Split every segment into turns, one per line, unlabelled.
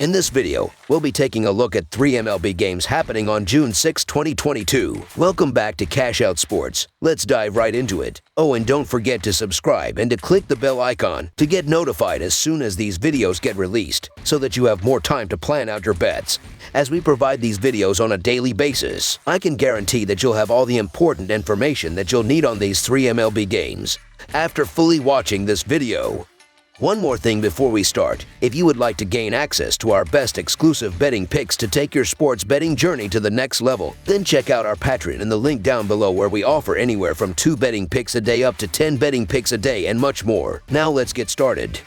In this video, we'll be taking a look at 3 MLB games happening on June 6, 2022. Welcome back to Cash Out Sports. Let's dive right into it. Oh, and don't forget to subscribe and to click the bell icon to get notified as soon as these videos get released, so that you have more time to plan out your bets. As we provide these videos on a daily basis, I can guarantee that you'll have all the important information that you'll need on these 3 MLB games after fully watching this video. One more thing before we start. If you would like to gain access to our best exclusive betting picks to take your sports betting journey to the next level, then check out our Patreon in the link down below, where we offer anywhere from 2 betting picks a day up to 10 betting picks a day and much more. Now let's get started.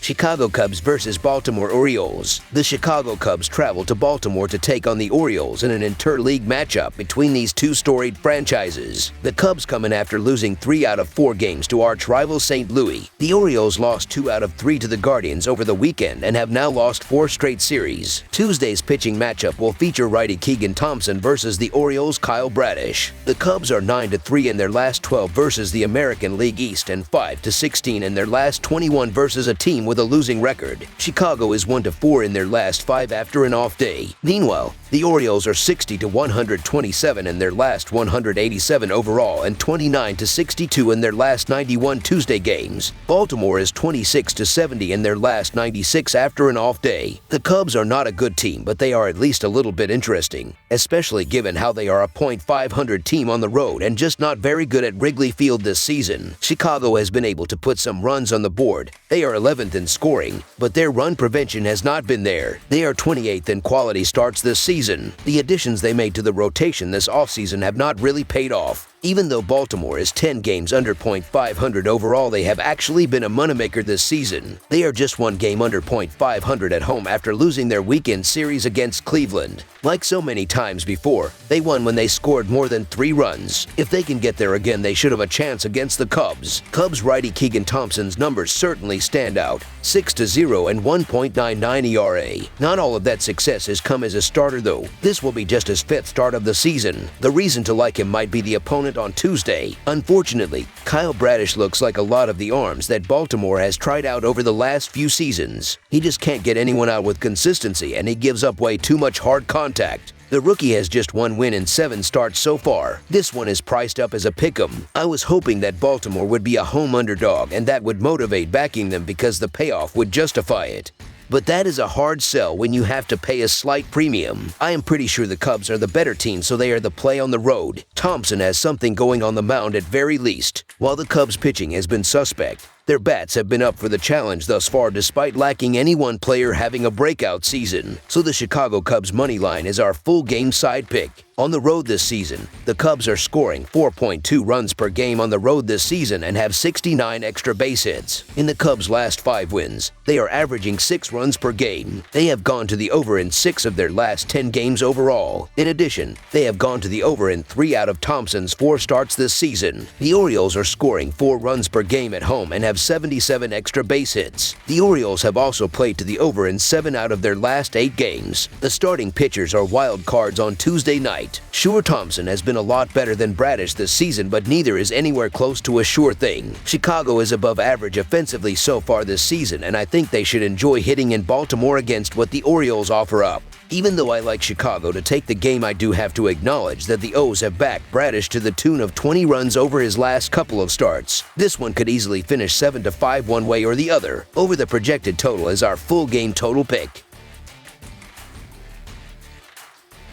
Chicago Cubs versus Baltimore Orioles. The Chicago Cubs travel to Baltimore to take on the Orioles in an inter-league matchup between these two storied franchises. The Cubs come in after losing 3 out of 4 games to arch-rival St. Louis. The Orioles lost 2 out of 3 to the Guardians over the weekend and have now lost 4 straight series. Tuesday's pitching matchup will feature righty Keegan Thompson versus the Orioles' Kyle Bradish. The Cubs are 9-3 in their last 12 versus the American League East and 5-16 in their last 21 versus a team with a losing record. Chicago is 1-4 in their last 5 after an off day. Meanwhile, the Orioles are 60-127 in their last 187 overall and 29-62 in their last 91 Tuesday games. Baltimore is 26-70 in their last 96 after an off day. The Cubs are not a good team, but they are at least a little bit interesting, especially given how they are a .500 team on the road and just not very good at Wrigley Field this season. Chicago has been able to put some runs on the board. They are 11th in scoring, but their run prevention has not been there. They are 28th in quality starts this season. The additions they made to the rotation this offseason have not really paid off. Even though Baltimore is 10 games under .500 overall, they have actually been a moneymaker this season. They are just 1 game under .500 at home after losing their weekend series against Cleveland. Like so many times before, they won when they scored more than 3 runs. If they can get there again, they should have a chance against the Cubs. Cubs righty Keegan Thompson's numbers certainly stand out. 6-0 and 1.99 ERA. Not all of that success has come as a starter though. This will be just his 5th start of the season. The reason to like him might be the opponent on Tuesday. Unfortunately, Kyle Bradish looks like a lot of the arms that Baltimore has tried out over the last few seasons. He just can't get anyone out with consistency, and he gives up way too much hard contact. The rookie has just 1 win in 7 starts so far. This one is priced up as a pick'em. I was hoping that Baltimore would be a home underdog, and that would motivate backing them because the payoff would justify it. But that is a hard sell when you have to pay a slight premium. I am pretty sure the Cubs are the better team, so they are the play on the road. Thompson has something going on the mound at very least. While the Cubs pitching has been suspect, their bats have been up for the challenge thus far, despite lacking any one player having a breakout season. So the Chicago Cubs money line is our full game side pick. On the road this season, the Cubs are scoring 4.2 runs per game on the road this season and have 69 extra base hits. In the Cubs' last 5 wins, they are averaging 6 runs per game. They have gone to the over in 6 of their last 10 games overall. In addition, they have gone to the over in 3 out of Thompson's 4 starts this season. The Orioles are scoring 4 runs per game at home and have 77 extra base hits. The Orioles have also played to the over in 7 out of their last 8 games. The starting pitchers are wild cards on Tuesday night. Sure, Thompson has been a lot better than Bradish this season, but neither is anywhere close to a sure thing. Chicago is above average offensively so far this season, and I think they should enjoy hitting in Baltimore against what the Orioles offer up. Even though I like Chicago to take the game, I do have to acknowledge that the O's have backed Bradish to the tune of 20 runs over his last couple of starts. This one could easily finish 7-5 one way or the other. Over the projected total is our full game total pick.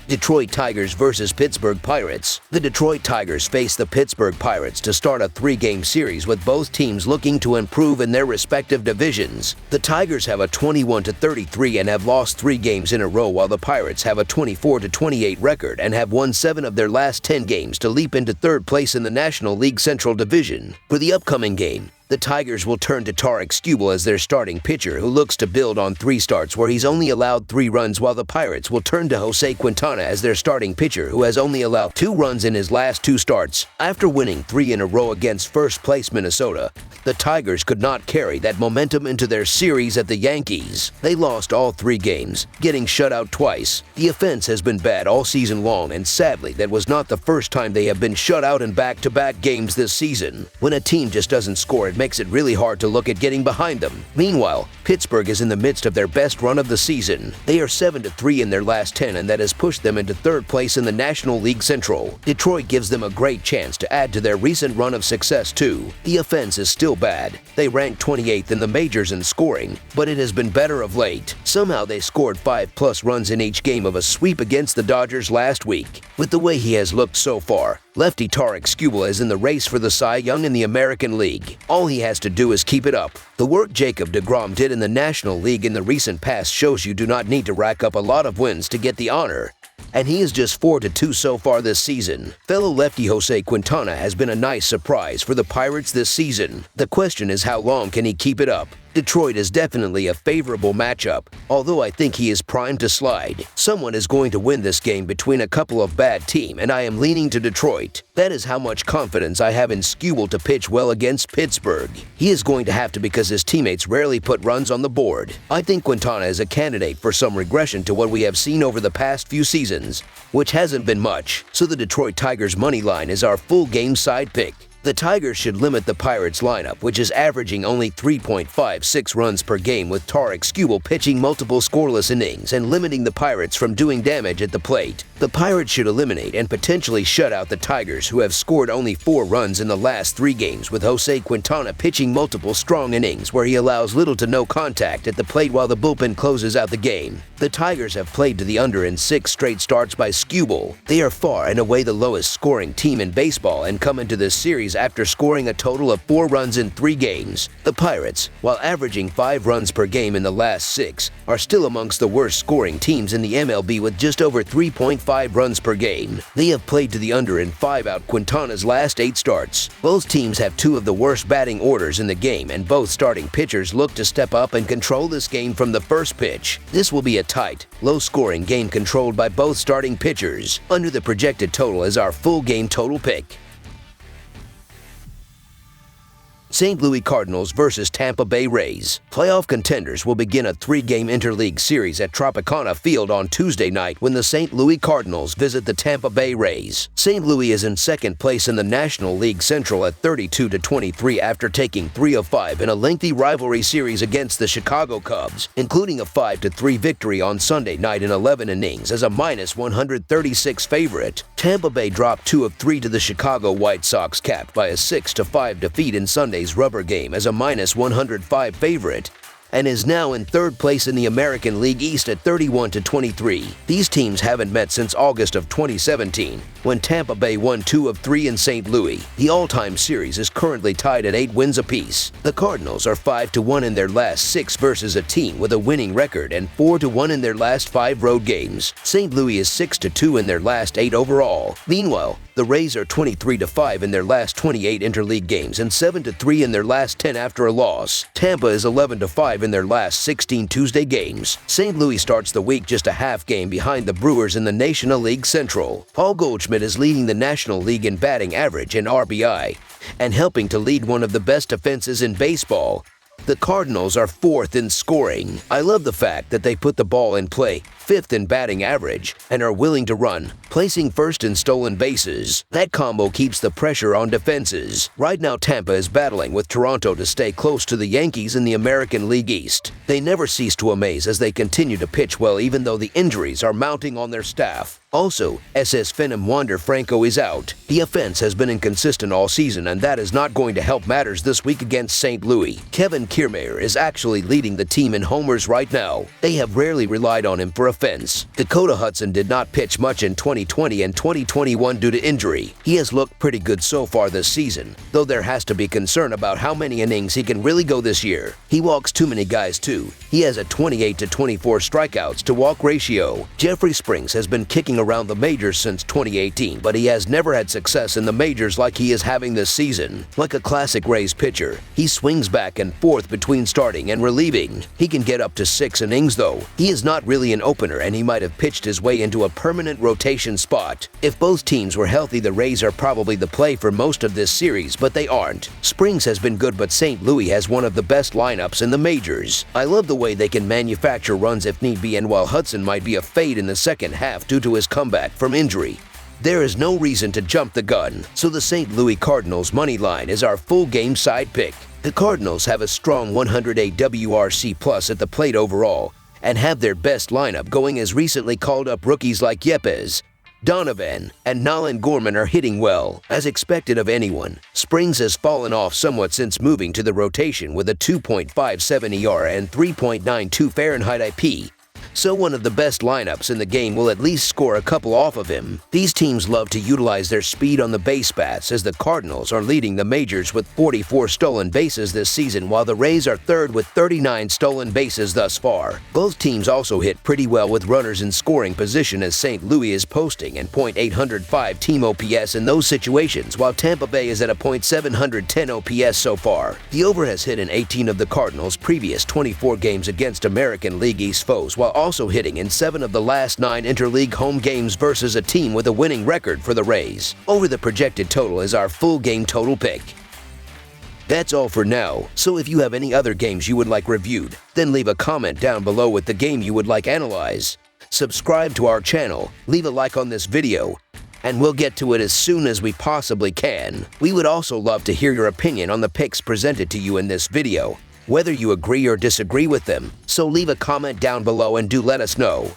Detroit Tigers versus Pittsburgh Pirates. The Detroit Tigers face the Pittsburgh Pirates to start a 3-game series, with both teams looking to improve in their respective divisions. The Tigers have a 21-33 and have lost 3 games in a row, while the Pirates have a 24-28 record and have won 7 of their last 10 games to leap into 3rd place in the National League Central Division. For the upcoming game, the Tigers will turn to Tarek Skubal as their starting pitcher, who looks to build on 3 starts where he's only allowed 3 runs, while the Pirates will turn to Jose Quintana as their starting pitcher, who has only allowed 2 runs in his last 2 starts. After winning 3 in a row against first-place Minnesota, the Tigers could not carry that momentum into their series at the Yankees. They lost all 3 games, getting shut out twice. The offense has been bad all season long, and sadly, that was not the first time they have been shut out in back-to-back games this season. When a team just doesn't score at makes it really hard to look at getting behind them. Meanwhile, Pittsburgh is in the midst of their best run of the season. They are 7-3 in their last 10, and that has pushed them into third place in the National League Central. Detroit gives them a great chance to add to their recent run of success too. The offense is still bad. They rank 28th in the majors in scoring, but it has been better of late. Somehow they scored 5+ runs in each game of a sweep against the Dodgers last week. With the way he has looked so far, lefty Tarik Skubal is in the race for the Cy Young in the American League. All he has to do is keep it up. The work Jacob deGrom did in the National League in the recent past shows you do not need to rack up a lot of wins to get the honor. And he is just 4-2 so far this season. Fellow lefty Jose Quintana has been a nice surprise for the Pirates this season. The question is, how long can he keep it up? Detroit is definitely a favorable matchup, although I think he is primed to slide. Someone is going to win this game between a couple of bad teams, and I am leaning to Detroit. That is how much confidence I have in Skubal to pitch well against Pittsburgh. He is going to have to because his teammates rarely put runs on the board. I think Quintana is a candidate for some regression to what we have seen over the past few seasons, which hasn't been much, so the Detroit Tigers money line is our full game side pick. The Tigers should limit the Pirates lineup, which is averaging only 3.56 runs per game, with Tarik Skubal pitching multiple scoreless innings and limiting the Pirates from doing damage at the plate. The Pirates should eliminate and potentially shut out the Tigers, who have scored only 4 runs in the last 3 games, with Jose Quintana pitching multiple strong innings where he allows little to no contact at the plate while the bullpen closes out the game. The Tigers have played to the under in 6 straight starts by Skubal. They are far and away the lowest scoring team in baseball and come into this series after scoring a total of 4 runs in 3 games. The Pirates, while averaging 5 runs per game in the last 6, are still amongst the worst scoring teams in the MLB with just over 3.5 runs per game. They have played to the under in 5 out Quintana's last 8 starts. Both teams have 2 of the worst batting orders in the game, and both starting pitchers look to step up and control this game from the first pitch. This will be a tight, low-scoring game controlled by both starting pitchers. Under the projected total is our full game total pick. St. Louis Cardinals versus Tampa Bay Rays. Playoff contenders will begin a 3-game interleague series at Tropicana Field on Tuesday night when the St. Louis Cardinals visit the Tampa Bay Rays. St. Louis is in second place in the National League Central at 32-23 after taking 3 of 5 in a lengthy rivalry series against the Chicago Cubs, including a 5-3 victory on Sunday night in 11 innings as a -136 favorite. Tampa Bay dropped 2 of 3 to the Chicago White Sox, capped by a 6-5 defeat in Sunday's rubber game as a -105 favorite, and is now in third place in the American League East at 31-23. These teams haven't met since August of 2017, when Tampa Bay won 2 of 3 in St. Louis. The all-time series is currently tied at 8 wins apiece. The Cardinals are 5-1 in their last 6 versus a team with a winning record and 4-1 in their last 5 road games. St. Louis is 6-2 in their last 8 overall. Meanwhile, the Rays are 23-5 in their last 28 interleague games and 7-3 in their last 10 after a loss. Tampa is 11-5 in their last 16 Tuesday games. St. Louis starts the week just a half game behind the Brewers in the National League Central. Paul Goldschmidt is leading the National League in batting average and RBI, and helping to lead one of the best defenses in baseball. The Cardinals are 4th in scoring. I love the fact that they put the ball in play, 5th in batting average, and are willing to run, placing 1st in stolen bases. That combo keeps the pressure on defenses. Right now, Tampa is battling with Toronto to stay close to the Yankees in the American League East. They never cease to amaze as they continue to pitch well even though the injuries are mounting on their staff. Also, SS Phenom Wander Franco is out. The offense has been inconsistent all season, and that is not going to help matters this week against St. Louis. Kevin Kiermaier is actually leading the team in homers right now. They have rarely relied on him for offense. Dakota Hudson did not pitch much in 2020 and 2021 due to injury. He has looked pretty good so far this season, though there has to be concern about how many innings he can really go this year. He walks too many guys too. He has a 28-24 strikeouts to walk ratio. Jeffrey Springs has been kicking around the majors since 2018, but he has never had success in the majors like he is having this season. Like a classic Rays pitcher, he swings back and forth between starting and relieving. He can get up to 6 innings though. He is not really an opener, and he might have pitched his way into a permanent rotation spot. If both teams were healthy, the Rays are probably the play for most of this series, but they aren't. Springs has been good, but St. Louis has one of the best lineups in the majors. I love the way they can manufacture runs if need be, and while Hudson might be a fade in the second half due to his comeback from injury, there is no reason to jump the gun, so the St. Louis Cardinals money line is our full game side pick. The Cardinals have a strong 108 WRC plus at the plate overall and have their best lineup going as recently called up rookies like Yepez, Donovan, and Nolan Gorman are hitting well, as expected of anyone. Springs has fallen off somewhat since moving to the rotation with a 2.57 ERA and 3.92 Fahrenheit IP. So one of the best lineups in the game will at least score a couple off of him. These teams love to utilize their speed on the base paths, as the Cardinals are leading the majors with 44 stolen bases this season, while the Rays are third with 39 stolen bases thus far. Both teams also hit pretty well with runners in scoring position, as St. Louis is posting an .805 team OPS in those situations, while Tampa Bay is at a .710 OPS so far. The over has hit in 18 of the Cardinals' previous 24 games against American League East foes, while also hitting in 7 of the last 9 interleague home games versus a team with a winning record for the Rays. Over the projected total is our full game total pick. That's all for now, so if you have any other games you would like reviewed, then leave a comment down below with the game you would like analyzed. Subscribe to our channel, leave a like on this video, and we'll get to it as soon as we possibly can. We would also love to hear your opinion on the picks presented to you in this video, whether you agree or disagree with them, so leave a comment down below and do let us know.